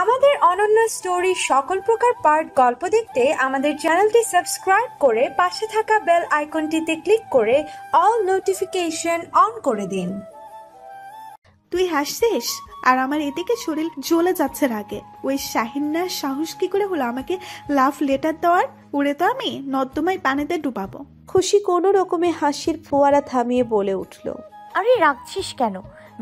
আমাদের অনন্য স্টোরি সকল প্রকার পার্ট গল্প দেখতে আমাদের চ্যানেলটি সাবস্ক্রাইব করে পাশে থাকা বেল আইকনটিতে ক্লিক করে অল নোটিফিকেশন অন করে দিন। তুই হাসছিস আর আমার এদিকে শরীর জ্বলে যাচ্ছে রাগে। ওই শাহিনার সাহস কি করে হলো আমাকে লাভ লেটার দেওয়ার? উড়ে তো আমি নর্দমায় পানিতে ডুবাবো। খুশি কোনো রকমে হাসির ফোয়ারা থামিয়ে বলে উঠল, আরে রাখছিস কেন?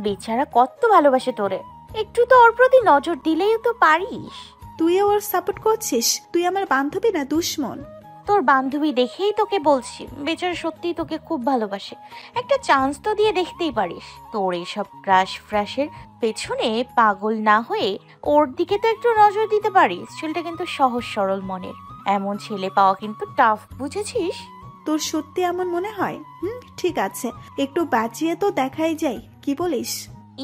বেচারা কত ভালোবাসে তোরে, একটু তো ওর প্রতি নজর দিলেই তো পারিস। তুইও ওর সাপোর্ট করছিস? তুই আমার বান্ধবী না দুশ্মন? তোর বান্ধবী দেখেই তোকে বলছি, বেচারা সত্যিই তোকে খুব ভালোবাসে। একটা চান্স তো দিয়ে দেখতেই পারিস। তোর এইসব ক্রাশ ফ্রাশের পেছনে পাগল না হয়ে ওর দিকে তো একটু নজর দিতে পারিস। ছেলেটা কিন্তু সহজ সরল মনের, এমন ছেলে পাওয়া কিন্তু টাফ, বুঝেছিস? তোর সত্যি এমন মনে হয়? ঠিক আছে, একটু বাঁচিয়ে তো দেখাই যায়, কি বলিস?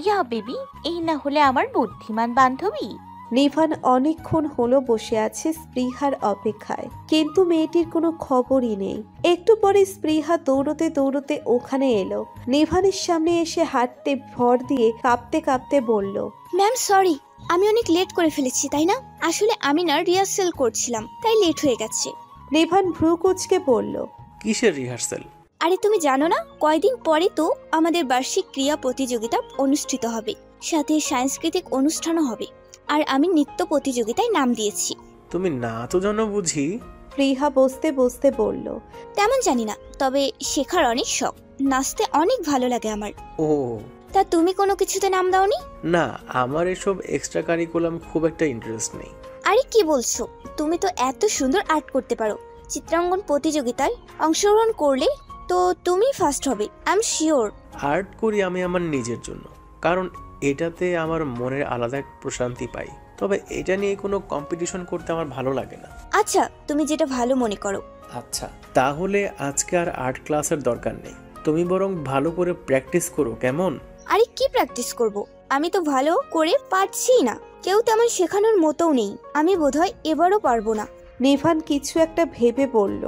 ইয়া বেবি, এই না হলে আমার বুদ্ধিমান বান্ধবী। নিভান অনেকক্ষণ হলো বসে আছে স্পৃহার অপেক্ষায়, কিন্তু মেয়েটির কোনো খবরই নেই। একটু পরে স্পৃহা দৌড়তে দৌড়তে ওখানে এলো। নিভানের সামনে এসে হাঁটতে ভর দিয়ে কাঁপতে কাঁপতে বলল, ম্যাম সরি, আমি অনেক লেট করে ফেলেছি তাই না? আসলে আমি না রিহার্সেল করছিলাম, তাই লেট হয়ে গেছে। নিভান ভ্রু কুঁচকে বলল, কিসের রিহার্সেল? আরে তুমি জানো না, কয়দিন পরে তো আমাদের বার্ষিক ক্রীড়া প্রতিযোগিতা অনুষ্ঠিত হবে, সাথে সাংস্কৃতিক অনুষ্ঠানও হবে। আর আমি নৃত্য প্রতিযোগিতায় নাম দিয়েছি। তুমি না তো জানো বুঝি? স্পৃহা বসতে বসতে বলল, তেমন জানি না, তবে শেখার অনেক শখ, নাচতে অনেক ভালো লাগে আমার। ও, তা তুমি কোনো কিছুতে নাম দাওনি? না, আমার এসব এক্সট্রা কারিকুলাম খুব একটা ইন্টারেস্ট নেই। আরে কি বলছো, তুমি তো এত সুন্দর আর্ট করতে পারো। চিত্রাঙ্কন প্রতিযোগিতায় অংশগ্রহণ করলে তো তুমি ফার্স্ট হবে, আই এম শিওর। আর্ট করি আমি আমার নিজের জন্য, কারণ এটাতে আমার মনের আলাদা এক প্রশান্তি পাই। তবে এটা নিয়ে কোনো কম্পিটিশন করতে আমার ভালো লাগে না। আচ্ছা, তুমি যেটা ভালো মনে করো। আচ্ছা, তাহলে আজকে আর আর্ট ক্লাসের দরকার নেই। তুমি বরং ভালো করে প্র্যাকটিস করো, কেমন? আরে কি প্র্যাকটিস করব? আমি তো ভালো করে পারছি না, কেউ তেমন শেখানোর মতোও নেই। আমি বোধহয় এবারও পারবো না। নিভান কিছু একটা ভেবে বলল,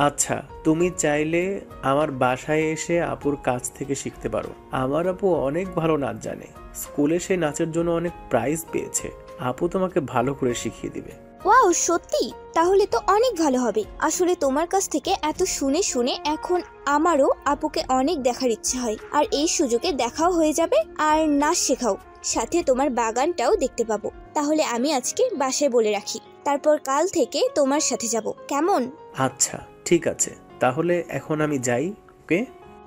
আচ্ছা, তুমি চাইলে আমার বাসায় এসে আপুর কাছ থেকে শিখতে পারো। আমার আপু অনেক ভালো নাচ জানে, স্কুলে সে নাচের জন্য অনেক প্রাইজ পেয়েছে। আপু তোমাকে ভালো করে শিখিয়ে দিবে। ওয়াও, সত্যি? তাহলে তো অনেক ভালো হবে। আসলে তোমার কাছ থেকে এত শুনে শুনে এখন আমারও আপুকে অনেক দেখার ইচ্ছে হয়, আর এই সুযোগে দেখাও হয়ে যাবে আর নাচ শেখাও, সাথে তোমার বাগানটাও দেখতে পাবো। তাহলে আমি আজকে বাসায় বলে রাখি, তারপর কাল থেকে তোমার সাথে যাব, কেমন? আচ্ছা ঠিক আছে, তাহলে এখন আমি যাই। ওকে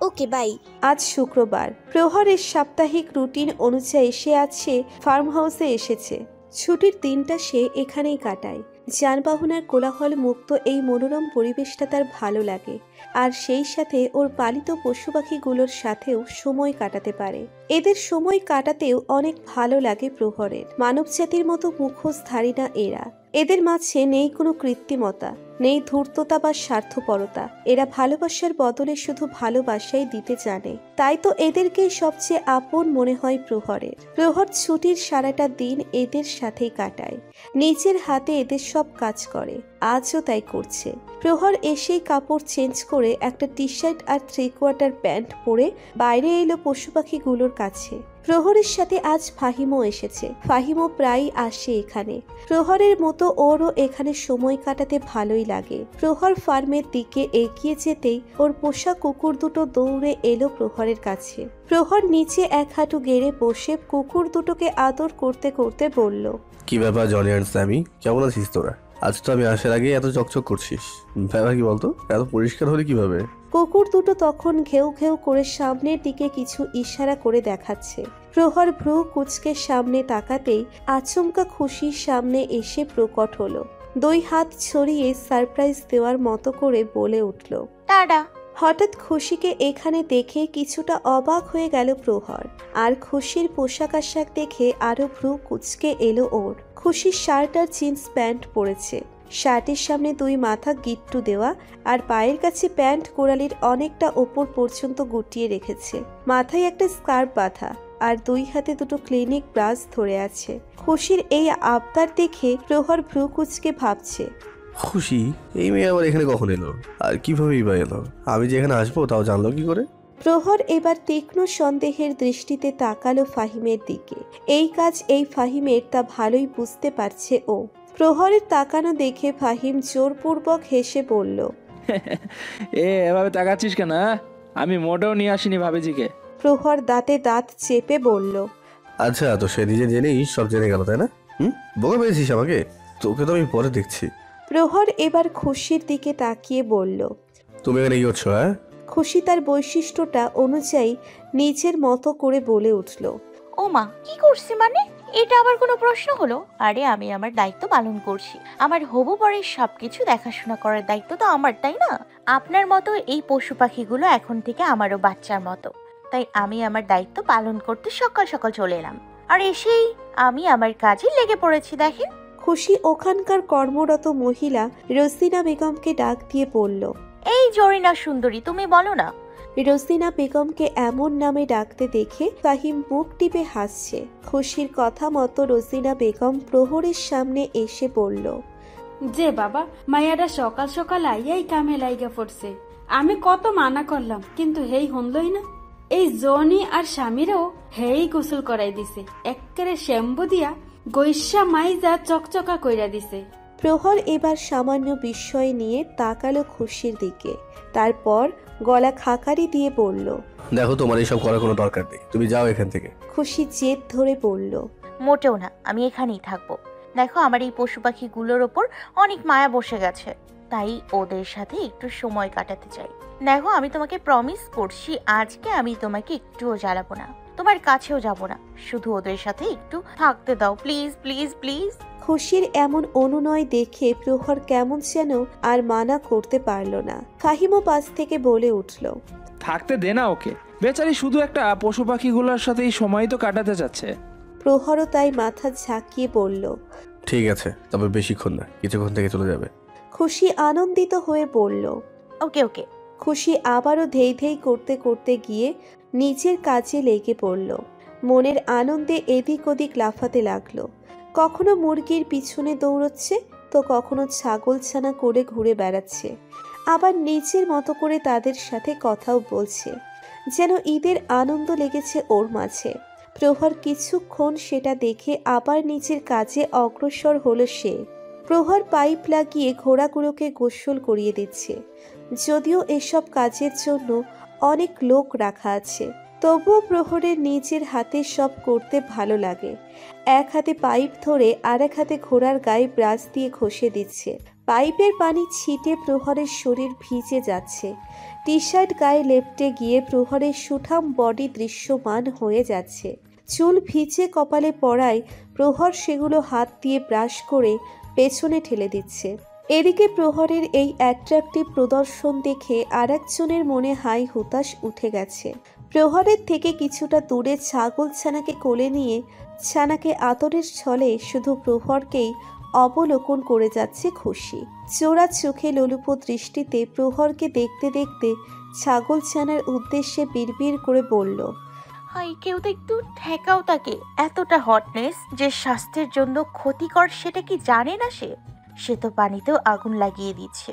ওকে, বাই। আজ শুক্রবার। প্রহরের সাপ্তাহিক রুটিন অনুযায়ী সে আজ ফার্ম হাউসে এসেছে। ছুটির দিনটা সে এখানেই কাটায়। যানবাহনের কোলাহল মুক্ত এই মনোরম পরিবেশটা তার ভালো লাগে, আর সেই সাথে ওর পালিত পশু পাখিগুলোর সাথেও সময় কাটাতে পারে। এদের সময় কাটাতেও অনেক ভালো লাগে প্রহরের। মানবজাতির মতো মুখোশধারী না এরা। এদের মাঝে নেই কোনো কৃত্রিমতা, নেই ধূর্ততা বা স্বার্থপরতা। এরা ভালোবাসার বদলে শুধু ভালোবাসাই দিতে জানে। তাই তো এদেরকেই সবচেয়ে আপন মনে হয় প্রহরের। প্রহর ছুটির সারাটা দিন এদের সাথেই কাটায়, নিজের হাতে এদের সব কাজ করে। আজও তাই করছে। প্রহর এসেই কাপড় চেঞ্জ করে একটা টি শার্ট আর 3/4 প্যান্ট পরে বাইরে এলো পশু পাখিগুলোর কাছে। প্রহরের সাথে আজ ফাহিমও এসেছে। ফাহিমও প্রায় আসে এখানে। প্রহরের মতো ওরও এখানে সময় কাটাতে ভালোই লাগে। প্রহর ফার্মের দিকে এগিয়ে যেতেই ওর পোষা কুকুর দুটো দৌড়ে এলো প্রহরের কাছে। প্রহর নিচে এক হাঁটু গেড়ে বসে কুকুর দুটোকে আদর করতে করতে বলল, কি ব্যাপার জনি অ্যান্ড স্যামি, কেমন আছিস তোরা? আজ তো আমি আসার আগে এত চকচক করছিস, ব্যাপার কি বলতো? এত পরিষ্কার হলে কিভাবে? কুকুর দুটো তখন ঘেউ ঘেউ করে সামনের দিকে কিছু ইশারা করে দেখাচ্ছে। প্রহর ভ্রু কুচকে সামনে তাকাতেই আচমকা খুশির সামনে এসে প্রকট হলো। 2 হাত ছড়িয়ে সারপ্রাইজ দেওয়ার মতো করে বলে উঠল, টাটা। হঠাৎ খুশিকে এখানে দেখে কিছুটা অবাক হয়ে গেল প্রহর, আর খুশির পোশাক আশাক দেখে আরো ভ্রু কুচকে এলো ওর। খুশির শার্ট আর জিন্স প্যান্ট পরেছে, শার্টের সামনে 2 মাথা গিট্টু দেওয়া, আর পায়ের কাছে প্যান্ট গোড়ালির অনেকটা ওপর পর্যন্ত গুটিয়ে রেখেছে। মাথায় একটা স্কার্ফ বাঁধা, আর 2 হাতে দুটো ক্লিনিক ব্রাশ ধরে আছে। খুশির এই আবদার দেখে প্রহর ভ্রু কুচকে ভাবছে, খুশি এই মেয়ে আবার এখানে কখন এলো, আর কিভাবেই বা এলো? আমি যে এখানে আসবো তাও জানলো কি করে? প্রহর এবার তীক্ষ্ণ সন্দেহের দৃষ্টিতে তাকালো ফাহিমের দিকে। এই কাজ এই ফাহিমের তা ভালোই বুঝতে পারছে ও। প্রহরের তাকানো দেখে ফাহিম জোরপূর্বক হেসে বলল, এভাবে তাকাচ্ছিস কেন? আমি মোটেও নিয়ে আসিনি ভাবিজিকে। প্রহর দাঁতে দাঁত চেপে বলল, আচ্ছা, তো সে নিজে জেনেই সব জেনে গেল, তাই না? বোকা পেয়েছিস আমাকে? তোকে তো আমি পরে দেখছি। প্রহর এবার খুশির দিকে তাকিয়ে বলল, তুমি এখানে কি করছো? হ্যাঁ, খুশি তার বৈশিষ্ট্যটা অনুযায়ী নিজের মতো করে বলে উঠল, ও মা, কি করছি মানে? এটা আবার কোনো প্রশ্ন হলো? আরে আমি আমার দায়িত্ব পালন করছি। আমার হবু বরের সবকিছু দেখাশোনা করার দায়িত্ব তো আমার, তাই না? আপনার মতো এই পশু পাখিগুলো এখন থেকে আমারও বাচ্চার মতো। তাই আমি আমার দায়িত্ব পালন করতে সকাল সকাল চলে এলাম, আর এসেই আমি আমার কাজে লেগে পড়েছি। দেখেন। খুশি ওখানকার কর্মরত মহিলা রসিনা বেগমকে ডাক দিয়ে বলল, এই জরিনা সুন্দরী, তুমি বলো না। রসিনা বেগমকে এমন নামে ডাকতে দেখে ফাহিম মুখ টিপে হাসছে। খুশির কথা মতো রসিনা বেগম প্রহরের সামনে এসে বলল, যে বাবা, মাইয়াটা সকাল সকাল আইয়াই কামে লাইগা পড়ছে। আমি কত মানা করলাম, কিন্তু হেই হনলই না। এই জনি আর স্বামীরও হেই গোসল করাই দিছে, এক্কেরে শ্যাম্পু দিয়া গৈসা মাইজা চকচকা কইরা দিছে। প্রহর এবার সামান্য বিস্ময় নিয়ে তাকালো খুশির দিকে, তারপর গলা খাকারি দিয়ে বলল, দেখো, তোমার এইসব করার কোনো দরকার নেই, তুমি যাও এখান থেকে। খুশি জেদ ধরে বলল, মোটেও না, আমি এখানেই থাকবো। দেখো, আমার এই পশু পাখিগুলোর ওপর অনেক মায়া বসে গেছে, তাই ওদের সাথে একটু সময় কাটাতে চাই। দেখো, আমি তোমাকে প্রমিস করছি, আজকে আমি তোমাকে একটুও জ্বালাবো না, তোমার কাছেও যাব না। শুধু ওদের সাথে একটু থাকতে দাও, প্লিজ প্লিজ প্লিজ। খুশির এমন অনুনয় দেখে প্রহর কেমন যেন আর মানা করতে পারল না। ফাহিমও পাশ থেকে বলে উঠল, থাকতে দে না ওকে, বেচারি শুধু একটা পশু পাখিগুলোর সাথে এই সময় তো কাটাতে যাচ্ছে। প্রহরও তাই মাথা ঝাঁকিয়ে বলল, ঠিক আছে, তবে বেশিক্ষণ না, কিছুক্ষণ থেকে চলে যাবে। খুশি আনন্দিত হয়ে বলল, ওকে ওকে। খুশি আবারও ধেই ধেই করতে করতে গিয়ে নিজের কাজে লেগে পড়ল। মনের আনন্দে এদিক ওদিক লাফাতে লাগলো। কখনো মুরগির পিছনে দৌড়চ্ছে, তো কখনো ছাগল ছানা করে ঘুরে বেড়াচ্ছে, আবার নিজের মতো করে তাদের সাথে কথাও বলছে, যেন ঈদের আনন্দ লেগেছে ওর মাঝে। প্রহর কিছুক্ষণ সেটা দেখে আবার নিজের কাজে অগ্রসর হলো সে। প্রহর পাইপ লাগিয়ে ঘোড়াগুলোকে গোসল করিয়ে দিচ্ছে। যদিও এসব কাজের জন্য অনেক লোক রাখা আছে, তবুও প্রহরের নিজের হাতে সব করতে ভালো লাগে। এক হাতে পাইপ ধরে আর এক হাতে ঘোড়ার গায়ে ব্রাশ দিয়ে ঘষে দিচ্ছে। পাইপের পানি ছিটে প্রহরের শরীর ভিজে যাচ্ছে। টি শার্ট গায়ে লেপটে গিয়ে প্রহরের সুঠাম বডি দৃশ্যমান হয়ে যাচ্ছে। চুল ভিজে কপালে পড়ায় প্রহর সেগুলো হাত দিয়ে ব্রাশ করে পেছনে ঠেলে দিচ্ছে। এদিকে প্রহরের এই অ্যাট্রাকটিভ প্রদর্শন দেখে আরেকজনের মনে হাই হুতাশ উঠে গেছে। প্রহরের থেকে কিছুটা দূরে ছাগল ছানাকে কোলে নিয়ে ছানাকে আদরের ছলে শুধু প্রহরকেই অবলোকন করে যাচ্ছে খুশি। চোরা চোখে লোলুপ দৃষ্টিতে প্রহরকে দেখতে দেখতে ছাগল ছানার উদ্দেশ্যে বিড়বিড় করে বলল, হাই, কেউ তো একটু ঠেকাও তাকে। এতটা হটনেস যে স্বাস্থ্যের জন্য ক্ষতিকর সেটা কি জানে না সে তো পানিতেও আগুন লাগিয়ে দিচ্ছে।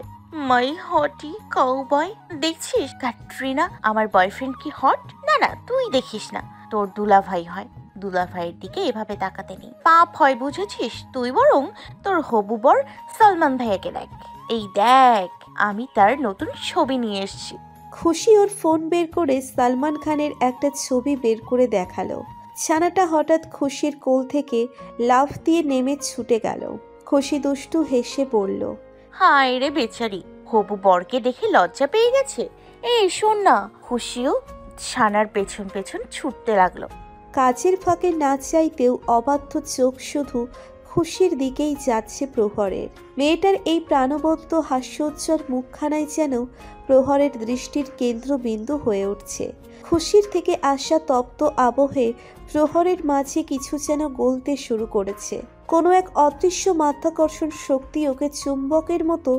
মাই হটি কাউবয়। দেখছিস ক্যাটরিনা, আমার বয়ফ্রেন্ড কি হট? না না, তুই দেখিস না, তোর দুলা ভাই হয়। দুলা ভাইয়ের দিকে এভাবে তাকাতে নেই, পাপ হয়, বুঝেছিস? তুই বরং তোর হবু বর সালমান ভাইয়াকে দেখ। এই দেখ, আমি তার নতুন ছবি নিয়ে এসেছি। খুশি ওর ফোন বের করে সালমান খানের একটা ছবি বের করে দেখালো। ছানাটা হঠাৎ খুশির কোল থেকে লাফ দিয়ে নেমে ছুটে গেল। খুশি দুষ্টু হেসে বলল, হায় রে বেচারি, হবু বরকে দেখে লজ্জা পেয়ে গেছে। এই শোন না। খুশিও ছানার পেছন পেছন ছুটতে লাগলো। কাজের ফাঁকে না চাইতেও অবাধ্য চোখ শুধু খুশির দিকেই যাচ্ছে প্রহরের। মেয়েটার এই প্রাণবন্ত হাস্যোজ্জ্বল মুখখানায় যেন প্রহরের দৃষ্টির কেন্দ্রবিন্দু হয়ে উঠছে। খুশির থেকে আসা তপ্ত আবহে প্রহরের মাঝে কিছু যেন গলতে শুরু করেছে। কোনো এক অদৃশ্য মাধ্যাকর্ষণ শক্তি ওকে চুম্বকের মতো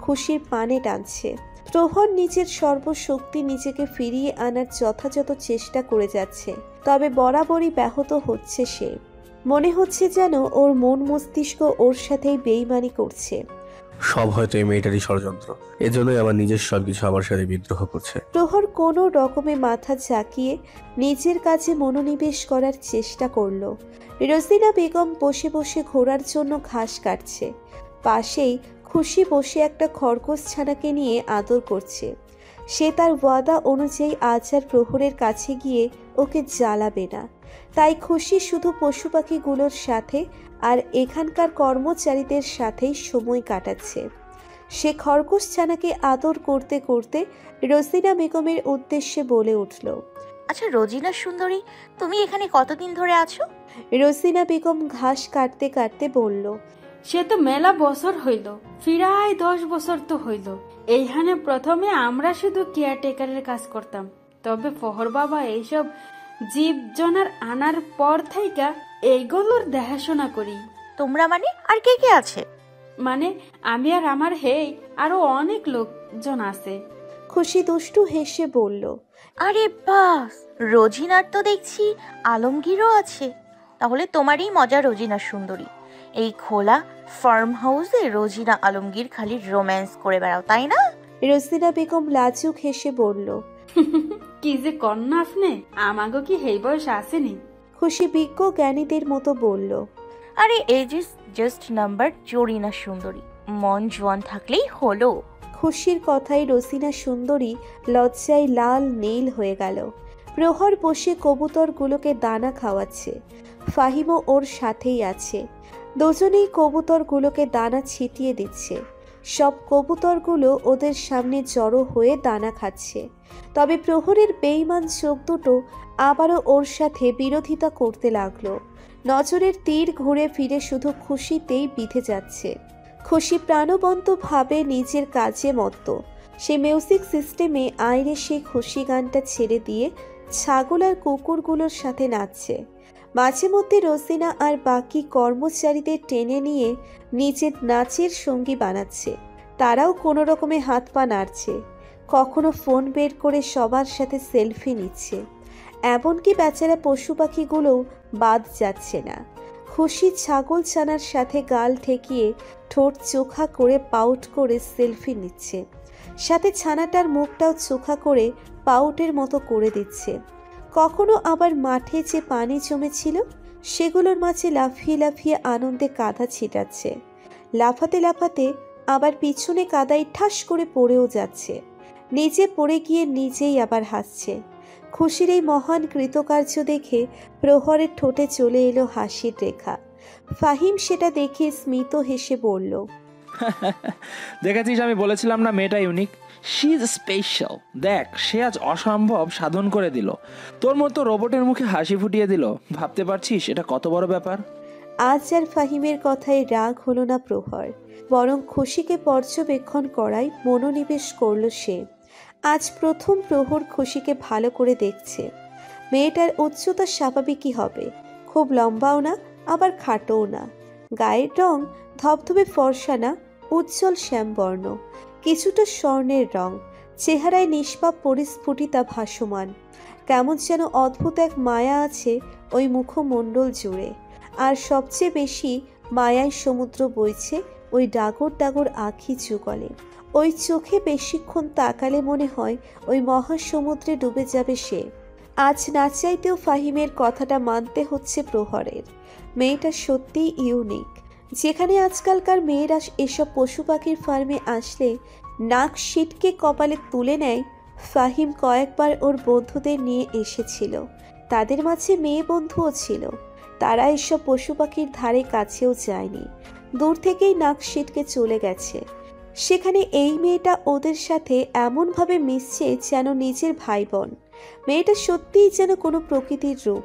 খুশির পানে টানছে। প্রহর নিজের সর্বশক্তি নিজেকে ফিরিয়ে আনার যথাযথ চেষ্টা করে যাচ্ছে, তবে বরাবরই ব্যাহত হচ্ছে সে। মনে হচ্ছে যেন ওর মন মস্তিষ্ক ওর সাথেই বেইমানি করছে। সব হয়তো এই মেয়েটারই ষড়যন্ত্র। এজন্যই আমার নিজের সবকিছু আমার সাথে বিদ্রোহ করছে। প্রহর কোনো রকমে মাথা ঝাঁকিয়ে নিজের কাজে মনোনিবেশ করার চেষ্টা করল। রোজিনা বেগম বসে বসে ঘোড়ার জন্য ঘাস কাটছে। পাশেই খুশি বসে একটা খরগোশ ছানাকে নিয়ে আদর করছে। সে তার ওয়াদা অনুযায়ী আজ আর প্রহরের কাছে গিয়ে ওকে জ্বালাবে না। তাই খুশি শুধু পশু পাখিগুলোর সাথে আর এখানকার কর্মচারীদের সাথেই সময় কাটাচ্ছে। সে খরগোশ ছানাকে আদর করতে করতে রোজিনা বেগমের উদ্দেশ্যে বলে উঠল, আচ্ছা রোজিনা সুন্দরী, তুমি এখানে কতদিন ধরে আছো? রোজিনা বেগম ঘাস কাটতে কাটতে বলল, সে তো মেলা বছর হইল, প্রায় 10 বছর তো হইল। এইখানে প্রথমে আমরা শুধু কেয়ারটেকারের কাজ করতাম, তবে ফহর বাবা এইসব জীবজনার আনার পর থেকে এইগুলোর দেখাশোনা করি। তোমরা মানে আর কে কে আছে? মানে আমি আর আমার হেই আরো অনেক লোকজন আছে। খুশি দুষ্টু হেসে বলল, আরে বাস, রোজিনার তো দেখছি আলমগীরও আছে। তাহলে তোমারই মজা রোজিনা সুন্দরী। এই খোলা ফার্ম হাউসে রোজিনা আলমগীর খালি রোম্যান্স করে বেড়াও, তাই না? রোজিনা বেগম লাজুক হেসে বলল, কি যে কন্যা আপনি, আমাগো কি হেই বয়স আসেনি? খুশি বিজ্ঞ জ্ঞানীদের মতো বলল, আরে age is just number, Zarina সুন্দরী, মন জোয়ান থাকলেই হলো। খুশির কথায় রোজিনা সুন্দরী লজ্জায় লাল নীল হয়ে গেল। প্রহর বসে কবুতরগুলোকে দানা খাওয়াচ্ছে। ফাহিমও ওর সাথেই আছে। দুজনেই কবুতরগুলোকে দানা ছিটিয়ে দিচ্ছে। সব কবুতরগুলো ওদের সামনে জড়ো হয়ে দানা খাচ্ছে। তবে প্রহরের বেঈমান চোখ দুটো আবারও ওর সাথে বিরোধিতা করতে লাগলো। নজরের তীর ঘুরে ফিরে শুধু খুশিতেই বিঁধে যাচ্ছে। খুশি প্রাণবন্তভাবে নিজের কাজে মত্ত। সে মিউজিক সিস্টেমে আইরে সেই খুশি গানটা ছেড়ে দিয়ে ছাগল আর কুকুরগুলোর সাথে নাচছে। মাঝে মধ্যে রোজিনা আর বাকি কর্মচারীদের টেনে নিয়ে নিজের নাচের সঙ্গী বানাচ্ছে। তারাও কোনো রকমে হাত পা নাড়ছে, কখনো ফোন বের করে সবার সাথে সেলফি নিচ্ছে। এমনকি বেচারা পশু পাখিগুলোও বাদ যাচ্ছে না। খুশি ছাগল ছানার সাথে গাল ঠেকিয়ে ঠোঁট চোখা করে পাউট করে সেলফি নিচ্ছে, সাথে ছানাটার মুখটাও চোখা করে পাউটের মতো করে দিচ্ছে। কখনো আবার মাঠে যে পানি জমেছিল সেগুলোর মাঝে লাফিয়ে লাফিয়ে আনন্দে কাদা ছিটাচ্ছে। লাফাতে লাফাতে আবার পিছনে কাদায় ঠাস করে পড়েও যাচ্ছে। নিজে পড়ে গিয়ে নিজেই আবার হাসছে। খুশির এই মহান কৃতকার্য দেখে প্রহরের ঠোঁটে চলে এলো হাসির রেখা। ফাহিম সেটা দেখে স্মিত হেসে বলল, দেখেছিস, আমি বলেছিলাম না মেয়েটা ইউনিক, শি ইজ স্পেশাল। দেখ, সে আজ অসম্ভব সাধন করে দিল, তোর মতো রোবটের মুখে হাসি ফুটিয়ে দিল। ভাবতে পারছিস এটা কত বড় ব্যাপার? আজ আর ফাহিমের কথায় রাগ হলো না প্রহর, বরং খুশিকে পর্যবেক্ষণ করায় মনোনিবেশ করল সে। আজ প্রথম প্রহর খুশিকে ভালো করে দেখছে। মেয়েটার উচ্চতা স্বাভাবিকই হবে, খুব লম্বাও না আবার খাটোও না। গায়ের রং ধবধবে ফর্সা না, উজ্জ্বল শ্যামবর্ণ, কিছুটা স্বর্ণের রং। চেহারায় নিষ্পাপ পরিস্ফুটিতা ভাসমান। কেমন যেন অদ্ভুত এক মায়া আছে ওই মুখমণ্ডল জুড়ে। আর সবচেয়ে বেশি মায়ায় সমুদ্র বইছে ওই ডাগর ডাগর আঁখি যুগলে। ওই চোখে বেশিক্ষণ তাকালে মনে হয় ওই মহাসমুদ্রে ডুবে যাবে সে। আজ না চাইতেও ফাহিমের কথাটা মানতে হচ্ছে প্রহরের। মেয়েটা সত্যিই ইউনিক। যেখানে আজকালকার মেয়েরা এসব পশু পাখির ফার্মে আসলে নাক সিটকে কপালে তুলে নেয়, ফাহিম কয়েকবার ওর বন্ধুদের নিয়ে এসেছিল। তাদের মাঝে মেয়ে বন্ধুও ছিল। তারা এসব পশু পাখির ধারে কাছেও যায়নি, দূর থেকেই নাক সিটকে চলে গেছে। সেখানে এই মেয়েটা ওদের সাথে এমনভাবে মিশছে যেন নিজের ভাই বোন। মেয়েটা সত্যিই যেন কোনো প্রকৃতির রূপ।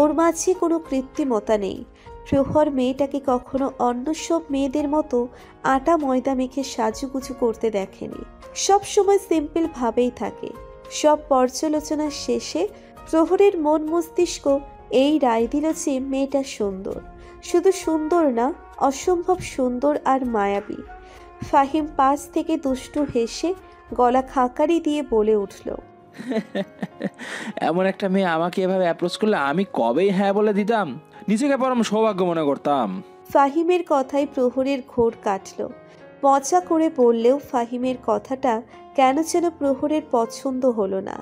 ওর মাঝে কোনো কৃত্রিমতা নেই। প্রহর মেয়েটাকে কখনো অন্য সব মেয়েদের মতো আটা ময়দা মেখে সাজুগুজু করতে দেখেনি। সব সময় সিম্পল ভাবেই থাকে। সব পর্যালোচনার শেষে প্রহরের মন মস্তিষ্ক এই রায় দিল যে মেয়েটা সুন্দর। শুধু সুন্দর না, অসম্ভব সুন্দর আর মায়াবী। ফাহিম পাশ থেকে দুষ্টু হেসে গলা খাকারি দিয়ে বলে উঠল, এমন একটা মেয়ে আমাকে এভাবে অ্যাপ্রোচ করলে আমি কবেই হ্যাঁ বলে দিতাম, নিজেকে পরম সৌভাগ্য মনে করতাম। ফাহিমের কথায় প্রহরের ঘোর কাটল। মজা করে বললেও ফাহিমের কথাটা কেন যেন প্রহরের পছন্দ হলো না।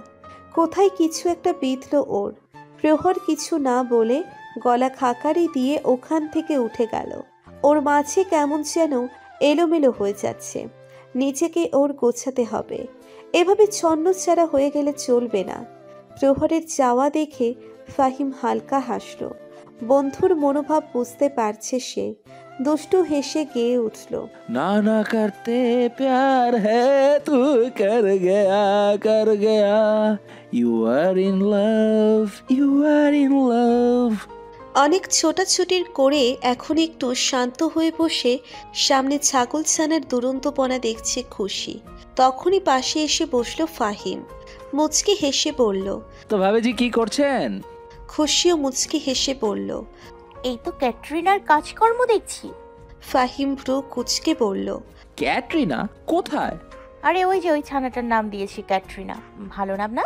কোথায় কিছু একটা বিঁধল ওর। প্রহর কিছু না বলে গলা খাকারি দিয়ে ওখান থেকে উঠে গেল। ওর মাঝে কেমন যেন এলোমেলো হয়ে যাচ্ছে। নিজেকে ওর গোছাতে হবে। এভাবে ছন্নছাড়া হয়ে গেলে চলবে না। প্রহরের যাওয়া দেখে ফাহিম হালকা হাসল। বন্ধুর মনোভাব বুঝতে পারছে সে। দুষ্টু হেসে গেয়ে উঠল, না না করতে প্যার হ্যায় তু কর গয়া you are in love, you are in love. অনেক ছোটাছুটির করে এখন একটু শান্ত হয়ে বসে সামনে ছাগলছানার দুরন্তপনা দেখছে খুশি। তখনই পাশে এসে বসলো ফাহিম। মুচকি হেসে বলল, তো ভাবেজি কি করছেন? খুশিও মুচকি হেসে বলল, এই তো ক্যাটরিনার কাজকর্ম দেখছি। ফাহিম ভ্রু কুচকে বলল, ক্যাটরিনা কোথায়? আরে ওই যে ওই ছানাটার নাম দিয়েছি ক্যাটরিনা, ভালো নাম না?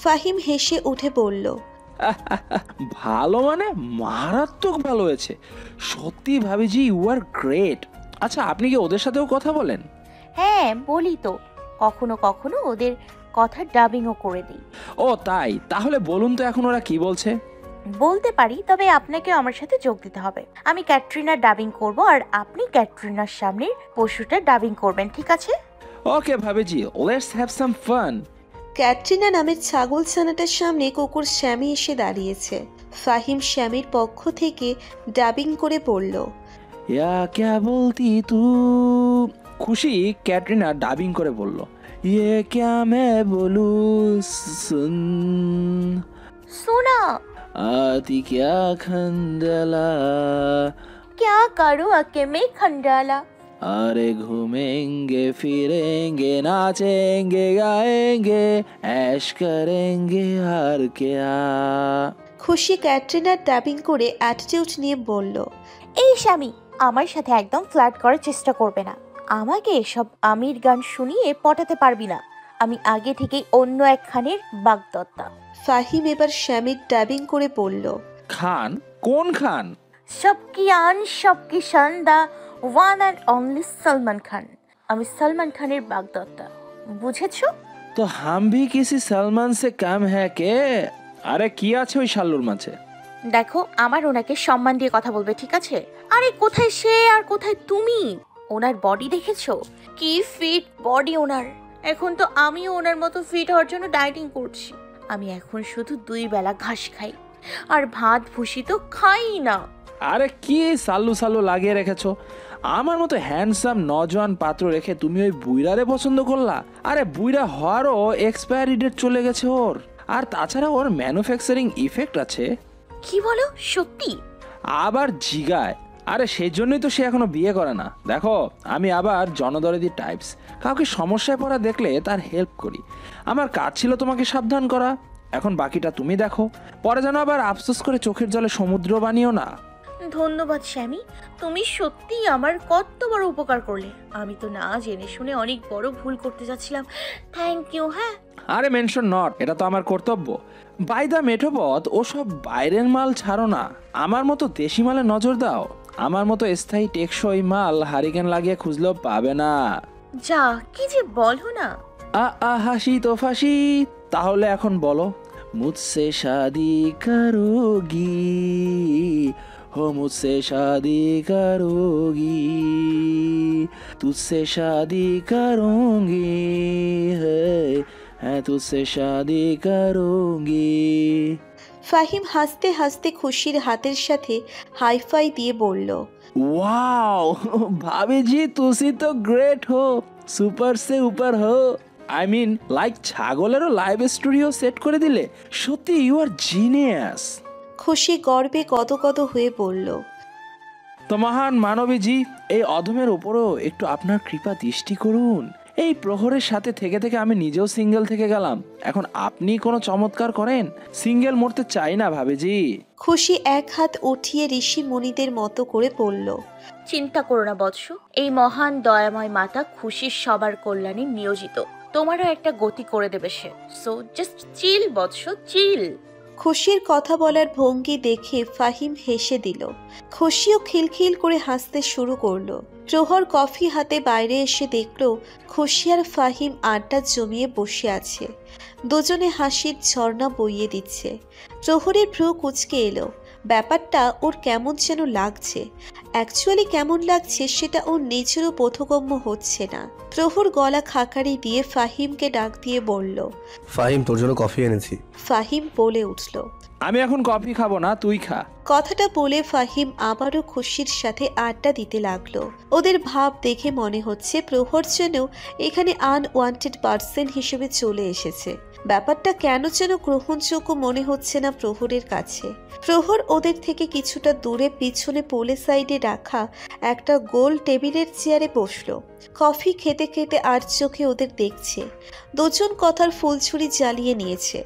ফাহিম হেসে উঠে বলল, ভালো মানে মারাত্মক ভালো হয়েছে সত্যি ভাবিজি, ইউ আর গ্রেট। আচ্ছা আপনি কি ওদের সাথেও কথা বলেন? হ্যাঁ বলি তো, কখনো কখনো ওদের কথা ডাবিংও করে দিই। ও তাই, তাহলে বলুন তো এখন ওরা কি বলছে? বলতে পারি, তবে আপনাকেও আমার সাথে যোগ দিতে হবে। আমি ক্যাটরিনার ডাবিং করব আর আপনি ক্যাটরিনার সামনের পশুটা ডাবিং করবেন, ঠিক আছে? ওকে ভাবিজি, let's have some fun. Katrina নামের ছাগলছানাটার সামনে কুকুর শ্যামি এসে দাঁড়িয়েছে। ফাহিম শ্যামির পক্ষ থেকে ডাবিং করে বলল, ইয়া ক্যা বলতি তু। খুশি ক্যাটরিনা ডাবিং করে বলল, ইয়ে ক্যা মে বলু সুন, सुना आती क्या खंडला, क्या करूँ अके में खंडाला। अरे घूमेंगे फिरेंगे नाचेंगे गाएंगे ऐश करेंगे और क्या। খুশি ক্যাটরিনার ডাবিং করে অ্যাটিটিউড নিয়ে বলল, এই স্বামী, আমার সাথে একদম ফ্ল্যাট করার চেষ্টা করবে না। আমাকে এসব আমির গান শুনিয়ে পটাতে পারবি না। আমি আগে থেকেই অন্য এক খানের বাগদত্তা। ফাহিম এবার শ্যামির ডাবিং করে বলল, খান? কোন খান? সবকি আন সবকি শানদা, one and only Salman Khan. আমি সলমান খানের বাগদত্তা, বুঝেছো? তো হাম ভি কিসি সলমান সে কাম হ্যায় কে। আরে কি আছে ওই শাল্লুর মাঝে? দেখো, আমার ওনাকে সম্মান দিয়ে কথা বলবে, ঠিক আছে? আরে কোথায় সে আর কোথায় তুমি? ওনার বডি দেখেছো? কি ফিট বডি ওনার। এখন তো আমিও ওনার মতো ফিট হওয়ার জন্য ডায়েটিং করছি। আমি এখন শুধু 2 বেলা ঘাস খাই, আর ভাত ভুসি তো খাই না। আরে কি সাল্লু সাল্লু লাগিয়ে রেখেছো? আমার মতো হ্যান্ডসাম নজওয়ান পাত্র রেখে তুমি ওই বুইরারে পছন্দ করলা? আরে বুইরা হওয়ারও এক্সপায়ারি ডেট চলে গেছে ওর। আর তাছাড়া ওর ম্যানুফ্যাকচারিং ইফেক্ট আছে। কি বলো, সত্যি? আবার জিগায়। আরে সেই জন্যই তো সে এখনো বিয়ে করে না। দেখো, আমি আবার জনদরদি টাইপস, কাউকে সমস্যায় পড়া দেখলে তার হেল্প করি। আমার কাজ ছিল তোমাকে সাবধান করা, এখন বাকিটা তুমি দেখো। পরে যেন আবার আফসোস করে চোখের জলে সমুদ্র বানিও না। ধন্যবাদ স্বামী, তুমি সত্যি আমার কত বড় উপকার করলে। আমি তো না জেনে শুনে অনেক বড় ভুল করতে যাচ্ছিলাম। Thank you. হ্যাঁ, আরে মেনশন নট, এটা তো আমার কর্তব্য। বাই দা মেঠোপথ, ওসব বাইরের মাল ছাড়ো না, আমার মতো দেশি মালে নজর দাও। আমার মতো স্থায়ী টেকসই মাল হারিকেন লাগিয়ে খুঁজলেও পাবে না। যা কি যে বলো না। হাসি তো ফাঁসি। তাহলে এখন বলো, মুঝসে শাদি করোগি, हो मुझसे शादी करोगी, तुझसे शादी करूंगी, है तुझसे शादी करूंगी। ফাহিম হাসতে হাসতে খুশির হাতের সাথে হাইফাই দিয়ে বলল, वाओ भाभी जी तुसी तो ग्रेट हो, सुपर से ऊपर हो। आई मीन लाइक ছাগলেরও লাইভ স্টুডিও সেট করে দিলে। সত্যি ইউ আর জিনিয়াস। খুশি গর্বে গদগদ হয়ে বলল, তো মহান মানবীজি, এই অধমের উপরও একটু আপনার কৃপা দৃষ্টি করুন। এই প্রহরের সাথে থেকে থেকে আমি নিজেও সিঙ্গেল থেকে গেলাম, এখন আপনি কোনো চমৎকার করেন। সিঙ্গেল মরতে চাই না ভাবিজি। খুশি এক হাত উঠিয়ে ঋষি মুনিদের মতো করে বলল, চিন্তা করো না বৎস, এই মহান দয়াময় মাতা খুশির সবার কল্যাণে নিয়োজিত। তোমারও একটা গতি করে দেবে সে। সো জাস্ট চিল বৎস, চিল। খুশির কথা বলার ভঙ্গি দেখে ফাহিম হেসে দিল। খুশিও খিলখিল করে হাসতে শুরু করলো। প্রহর কফি হাতে বাইরে এসে দেখল খুশি আর ফাহিম আড্ডা জমিয়ে বসে আছে। দুজনে হাসির ঝর্ণা বইয়ে দিচ্ছে। প্রহরের ভ্রু কুঁচকে এলো। ব্যাপারটা ওর কেমন যেন লাগছে। অ্যাকচুয়ালি কেমন লাগছে সেটা ওর নিজেরও বোধগম্য হচ্ছে না। প্রহর গলা খাকারি দিয়ে ফাহিমকে ডাক দিয়ে বলল, ফাহিম, তোর জন্য কফি এনেছি। ফাহিম বলে উঠল, আমি এখন কফি খাবো না, তুই খা। কথাটা বলে ফাহিম আবারও খুশির সাথে আড্ডা দিতে লাগলো। ওদের ভাব দেখে মনে হচ্ছে প্রহর যেন এখানে আনওয়ান্টেড পার্সন হিসেবে চলে এসেছে। ব্যাপারটা কেন যেন গ্রহণযোগ্য মনে হচ্ছে না প্রহরের কাছে। প্রহর ওদের থেকে কিছুটা দূরে পিছনে পোলে সাইডে রাখা একটা গোল টেবিলের চেয়ারে বসলো। কফি খেতে খেতে আর চোখে ওদের দেখছে। দুজন কথার ফুলঝুরি জ্বালিয়ে নিয়েছে।